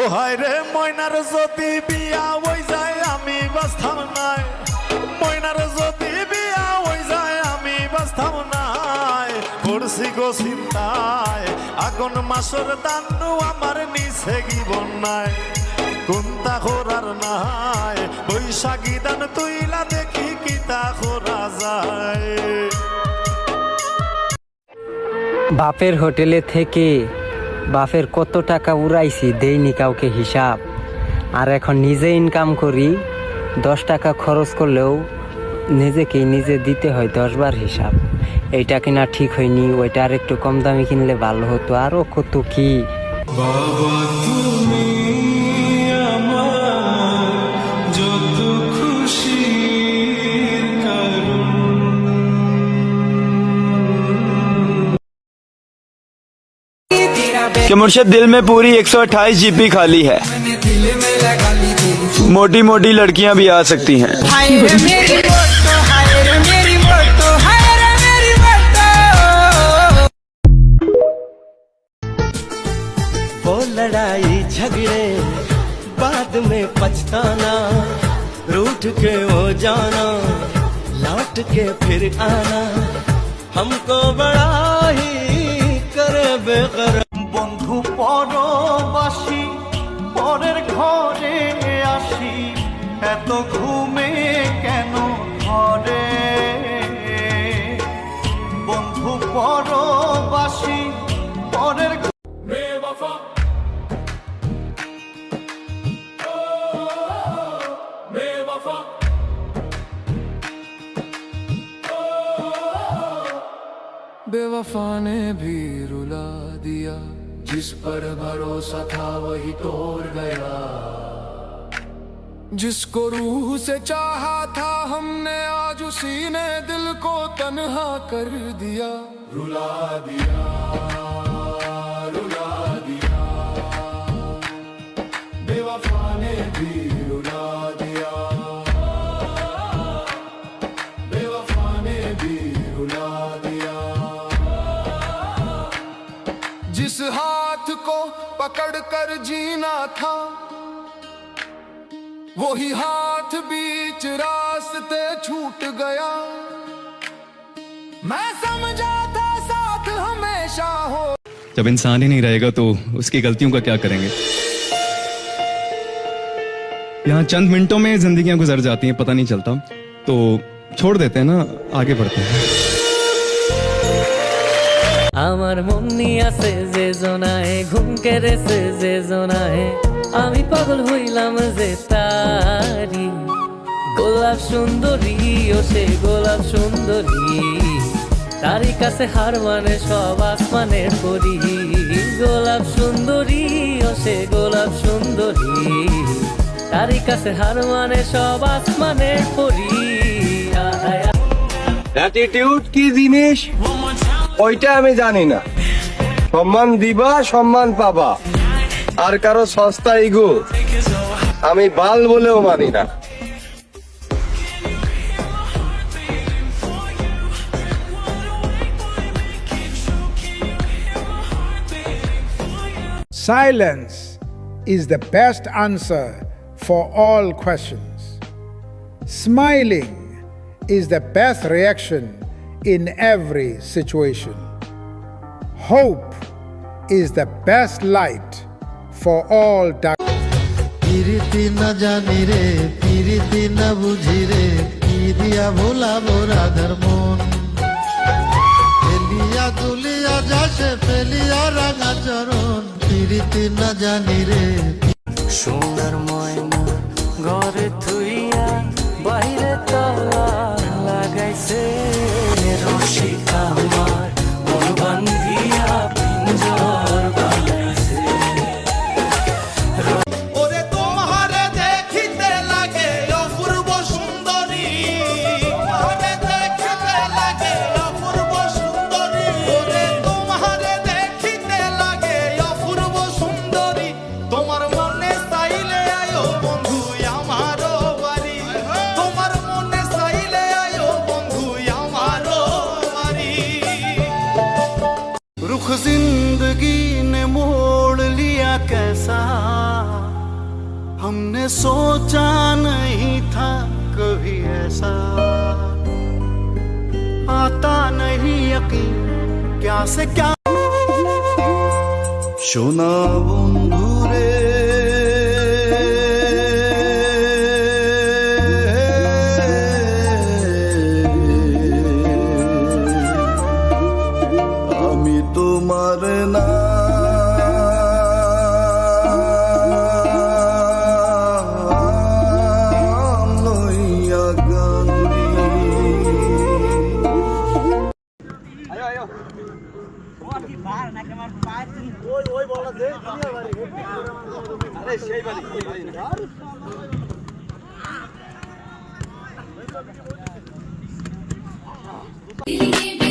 ও হায় রে ময়নার যদি বিয়া হই যায় আমি বাঁচতাম নাই, ময়নার যদি বিয়া হই যায় আমি বাঁচতাম নাই। করছি গো চিন্তায় আগুন মাসর দান্নু আমার নিচে জীবন নাই, কোনটা করার নাই বৈশাখী দান তুইলা দেখি কিতা করা যায়। বাপের হোটেলে থেকে বাপের কত টাকা উড়াইছি দেইনি কাউকে হিসাব, আর এখন নিজে ইনকাম করি 10 টাকা খরচ করলেও নিজেকেই নিজে দিতে হয় 10 বার হিসাব। এইটা কিনা ঠিক হয়নি, ওইটা আর একটু কম দামি কিনলে ভালো হতো, আরও কত কি। বাবা তুমি আমার যত খুশির কারণ। कि मुर्शिद दिल में पूरी 128 जीबी खाली है, मोटी मोटी लड़कियां भी आ सकती हैं। वो लड़ाई झगड़े बाद में पछताना, रूठ के हो जाना लौट के फिर आना, हमको बड़ा ही करे बेकरार। বন্ধু পরবাসী পরের ঘরে আসি, এত ঘুমে কেন ঘরে। বন্ধু পরবাসী পরের बेवफा ने भी रुला दिया, जिस पर भरोसा था वही तोड़ गया, जिसको रूह से चाहा था हमने आज उसी ने दिल को तन्हा कर दिया। रुला दिया रुला दिया, बेवफा ने भी रुला दिया, बेवफा ने भी रुला दिया। जिस हाथ को पकड़ कर जीना था वही हाथ बीच रास्ते छूट गया, मैं समझा था साथ हमेशा हो। जब इंसान ही नहीं रहेगा तो उसकी गलतियों का क्या करेंगे। यहाँ चंद मिनटों में जिंदगियां गुजर जाती हैं, पता नहीं चलता, तो छोड़ देते हैं ना, आगे बढ़ते हैं। আমার মনি আছে যে জনায় ঘুম কেড়েছে যে জনায়, আমি পাগল হইলাম যে তারি। গোলাপ সুন্দরী ও সে গোলাপ সুন্দরী, তারই কাছে হার মানে সব আসমানের পরি। গোলাপ সুন্দরী ও সে গোলাপ সুন্দরী, তারই কাছে হার মানে সব আসমানের পরি। অ্যাটিটিউড কি জিনিস ওইটা আমি জানি না, সম্মান দিবা সম্মান পাবা, আর কারো সস্তা ইগো আমি বাল বলেও মানি না। Silence is the best answer for all questions. Smiling is the best reaction in every situation. Hope is the best light for all dark. পিরিতি না জানি রে পিরিতি না বুঝি রে, কি দিয়া ভোলাবো রাধার মন। ফেলিয়া তুলিয়া যাসে ফেলিয়া রাঙা চরণ, পিরিতি না জানি রে। সুন্দর ময়না ঘরে থুইয়া বাইরে তালা লাগাইছে, রসিক আমার মন বান্ধিয়া পিঞ্জর বানাইছে। ওরে তোমারে দেখিতে লাগে অপূর্ব সুন্দরী, তোমারে দেখিতে লাগে অপূর্ব সুন্দরী, ওরে তোমারে দেখিতে লাগে অপূর্ব সুন্দরী। তোমার মনে চাইলে আয়ো বন্ধু আমারও বাড়ি, তোমার মনে চাইলে আয়ো বন্ধু আমারও বাড়ি। हमने सोचा नहीं था कभी ऐसा आता नहीं यकीन क्या से क्या সোনা বন্ধুরে আমি তোমার নাম লইয়া গান্ধী दिल ये